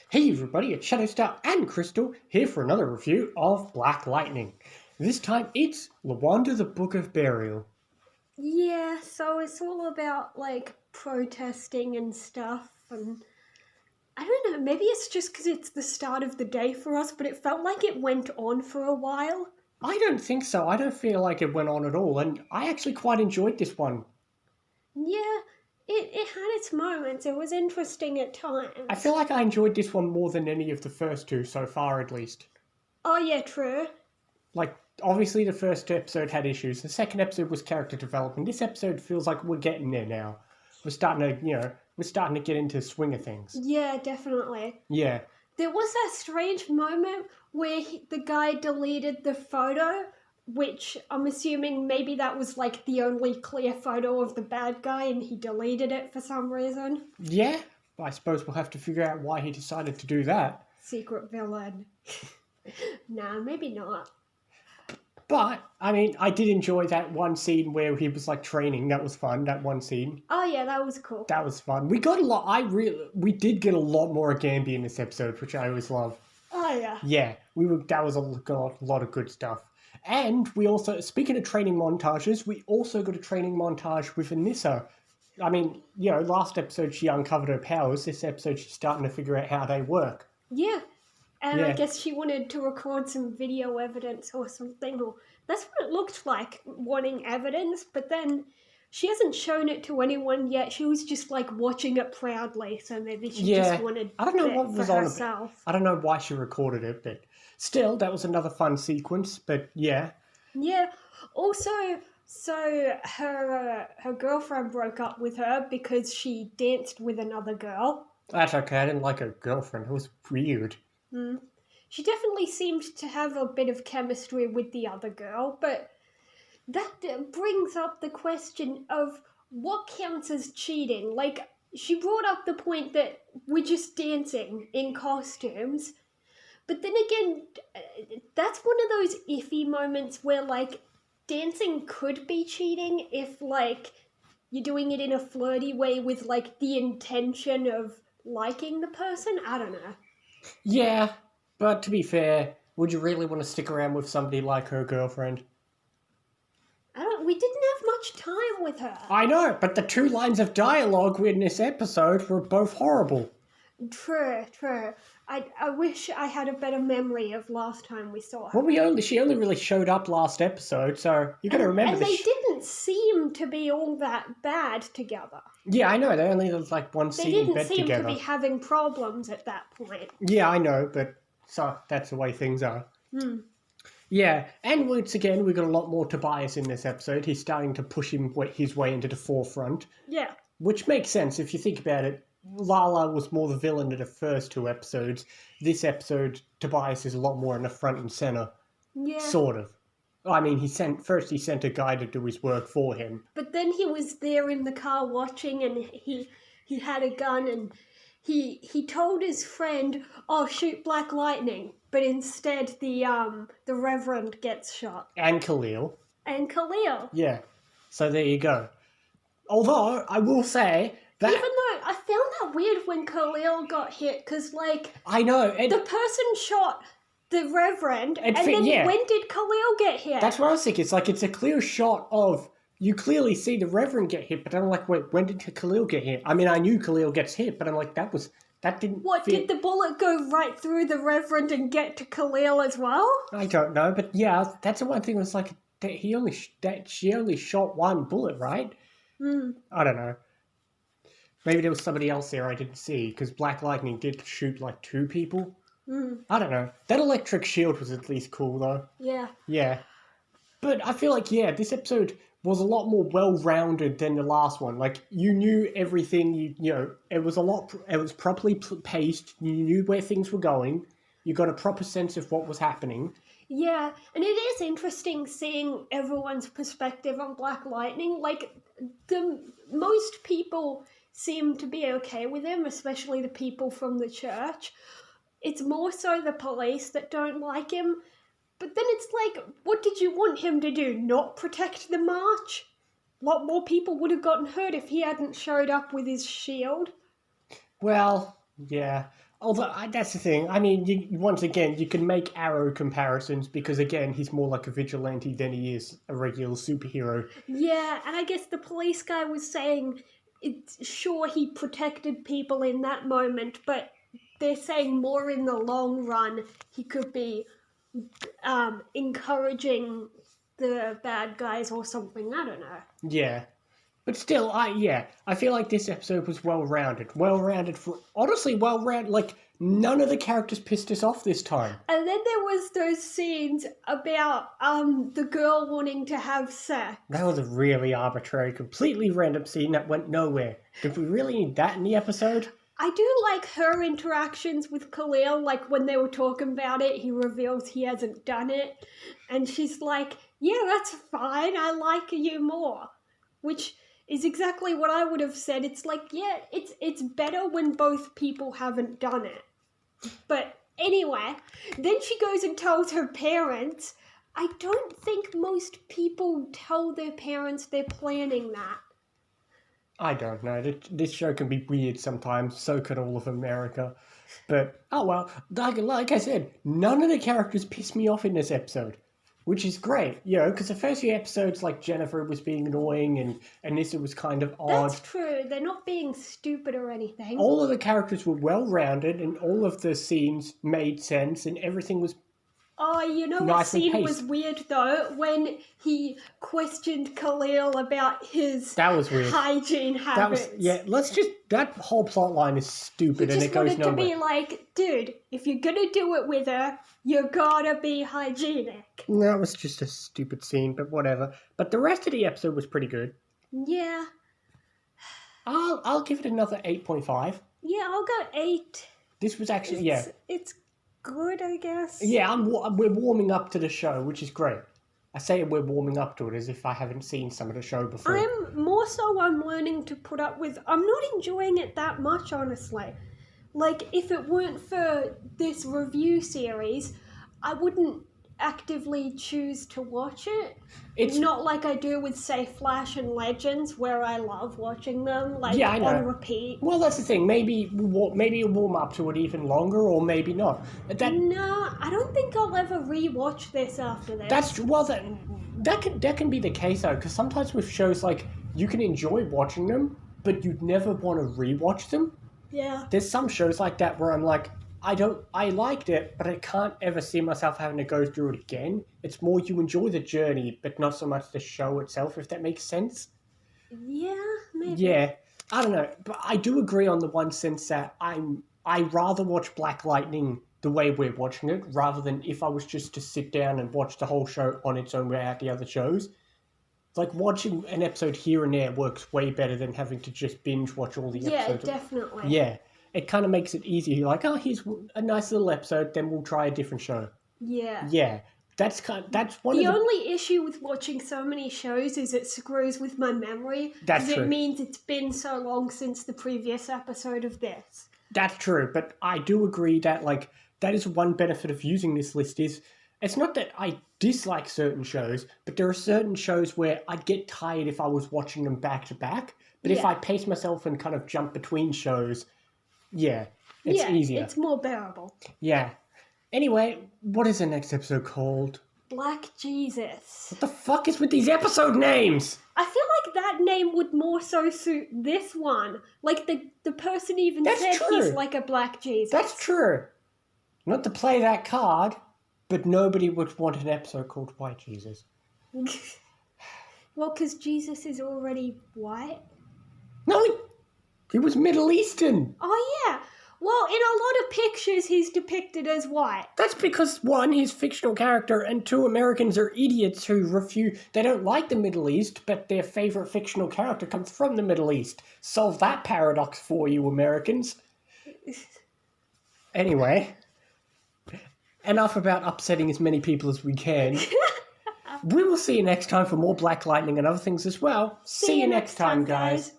Hey everybody, it's Shadowstar and Crystal here for another review of Black Lightning. This time it's Lawanda the Book of Burial. Yeah, so it's all about protesting and stuff, and I don't know, maybe it's just because it's the start of the day for us, but it felt like it went on for a while. I don't think so, I don't feel like it went on at all, and I actually quite enjoyed this one. Yeah, it had its moments, it was interesting at times. I feel like I enjoyed this one more than any of the first two so far at least. Oh, yeah, true. Like, obviously the first episode had issues, the second episode was character development, this episode feels like we're getting there now. We're starting to get into the swing of things. Yeah, definitely. Yeah. There was that strange moment where the guy deleted the photo, which I'm assuming maybe that was like the only clear photo of the bad guy and he deleted it for some reason. Yeah, I suppose we'll have to figure out why he decided to do that. Secret villain. Nah, maybe not. But, I mean, I did enjoy that one scene where he was, like, training. That was fun, that one scene. Oh yeah, that was cool. That was fun. We got a lot, we did get a lot more Gambi in this episode, which I always love. Oh yeah. Yeah, that was a lot of good stuff. And we also, speaking of training montages, we also got a training montage with Anissa. I mean, last episode she uncovered her powers. This episode she's starting to figure out how they work. Yeah. And Yeah. I guess she wanted to record some video evidence or something, or that's what it looked like, wanting evidence, but then she hasn't shown it to anyone yet. She was just like watching it proudly, so maybe she just wanted I don't know it what was for on herself. I don't know why she recorded it, but still, that was another fun sequence. But yeah. Yeah. Also, so her girlfriend broke up with her because she danced with another girl. That's okay, I didn't like her girlfriend. It was weird. She definitely seemed to have a bit of chemistry with the other girl, but that brings up the question of what counts as cheating. Like, she brought up the point that we're just dancing in costumes, but then again, that's one of those iffy moments where, like, dancing could be cheating if, like, you're doing it in a flirty way with, like, the intention of liking the person. I don't know. Yeah, but to be fair, would you really want to stick around with somebody like her girlfriend? We didn't have much time with her. I know, but the 2 lines of dialogue in this episode were both horrible. True. I wish I had a better memory of last time we saw her. Well, she only really showed up last episode, so you got to remember and they didn't seem to be all that bad together. Yeah, I know. They only had like one scene in bed together. They didn't seem to be having problems at that point. Yeah, I know, but so that's the way things are. Yeah, and once again, we got a lot more Tobias in this episode. He's starting to push his way into the forefront. Yeah. Which makes sense if you think about it. Lala was more the villain in the first 2 episodes. This episode, Tobias is a lot more in the front and center. Yeah. Sort of. I mean, he sent a guy to do his work for him. But then he was there in the car watching, and he had a gun, and he told his friend, "Oh, shoot Black Lightning," but instead the Reverend gets shot. And Khalil. Yeah. So there you go. Although, I will say that... Even though I found that weird when Khalil got hit, because, like... I know. The person shot the Reverend, and then when did Khalil get hit? That's what I was thinking. It's like, it's a clear shot of... You clearly see the Reverend get hit, but I'm like, wait, when did Khalil get hit? I mean, I knew Khalil gets hit, but I'm like, that didn't... Did the bullet go right through the Reverend and get to Khalil as well? I don't know, but yeah, that's the one thing was like, she only shot one bullet, right? I don't know. Maybe there was somebody else there I didn't see, because Black Lightning did shoot like 2 people. I don't know. That electric shield was at least cool, though. Yeah. Yeah. But I feel like, this episode was a lot more well-rounded than the last one. Like, you knew everything, it was properly paced, you knew where things were going, you got a proper sense of what was happening. Yeah, and it is interesting seeing everyone's perspective on Black Lightning. Like, most people seem to be okay with him, especially the people from the church. It's more so the police that don't like him. But then it's like, what did you want him to do? Not protect the march? A lot more people would have gotten hurt if he hadn't showed up with his shield. Well, yeah. Although, that's the thing. I mean, once again, you can make Arrow comparisons because, again, he's more like a vigilante than he is a regular superhero. Yeah, and I guess the police guy was saying, it's sure he protected people in that moment, but they're saying more in the long run he could be encouraging the bad guys or something. I don't know. Yeah. But still, I feel like this episode was well-rounded. Honestly, well-rounded. Like, none of the characters pissed us off this time. And then there was those scenes about the girl wanting to have sex. That was a really arbitrary, completely random scene that went nowhere. Did we really need that in the episode? I do like her interactions with Khalil, like when they were talking about it, he reveals he hasn't done it. And she's like, yeah, that's fine, I like you more. Which is exactly what I would have said. It's like, yeah, it's better when both people haven't done it. But anyway, then she goes and tells her parents. I don't think most people tell their parents they're planning that. I don't know. This show can be weird sometimes. So can all of America. But, oh well, like I said, none of the characters pissed me off in this episode. Which is great, you know, because the first few episodes, like, Jennifer was being annoying and Anissa was kind of odd. That's true. They're not being stupid or anything. All of the characters were well-rounded and all of the scenes made sense and everything was Oh, you know what scene was weird, though? When he questioned Khalil about his that was weird. Hygiene habits. That whole plot line is stupid and it goes nowhere. He just wanted to be like, dude, if you're gonna do it with her, you gotta be hygienic. That was just a stupid scene, but whatever. But the rest of the episode was pretty good. Yeah. I'll give it another 8.5. Yeah, I'll go 8. This was actually, It's good, I guess. Yeah, we're warming up to the show, which is great. I say we're warming up to it as if I haven't seen some of the show before. I'm learning to put up with. I'm not enjoying it that much, honestly. Like, if it weren't for this review series, I wouldn't actively choose to watch it. It's not like I do with, say, Flash and Legends, where I love watching them, like, on repeat. Well, that's the thing. Maybe you'll warm up to it even longer, or maybe not. No, I don't think I'll ever rewatch this after this. That can be the case, though, because sometimes with shows, like, you can enjoy watching them, but you'd never want to rewatch them. Yeah. There's some shows like that where I'm like, I liked it, but I can't ever see myself having to go through it again. It's more you enjoy the journey, but not so much the show itself, if that makes sense. Yeah, maybe. Yeah, I don't know, but I do agree on the one sense that I rather watch Black Lightning the way we're watching it, rather than if I was just to sit down and watch the whole show on its own without the other shows. Like, watching an episode here and there works way better than having to just binge watch all the episodes. Yeah, definitely. Yeah. It kind of makes it easier. You're like, oh, here's a nice little episode, then we'll try a different show. Yeah. Yeah. That's one of the... only issue with watching so many shows is it screws with my memory. That's true. Because it means it's been so long since the previous episode of this. That's true, but I do agree that, like, that is one benefit of using this list is, it's not that I dislike certain shows, but there are certain shows where I'd get tired if I was watching them back to back. But if I pace myself and kind of jump between shows... Yeah, it's easier. It's more bearable. Yeah. Anyway, what is the next episode called? Black Jesus. What the fuck is with these episode names? I feel like that name would more so suit this one. Like, the person even said he's like a Black Jesus. That's true. Not to play that card, but nobody would want an episode called White Jesus. Well, because Jesus is already white? No, he was Middle Eastern. Oh, yeah. Well, in a lot of pictures, he's depicted as white. That's because, one, he's a fictional character, and two, Americans are idiots who refuse... They don't like the Middle East, but their favourite fictional character comes from the Middle East. Solve that paradox for you, Americans. Anyway, enough about upsetting as many people as we can. We will see you next time for more Black Lightning and other things as well. See you next time, guys.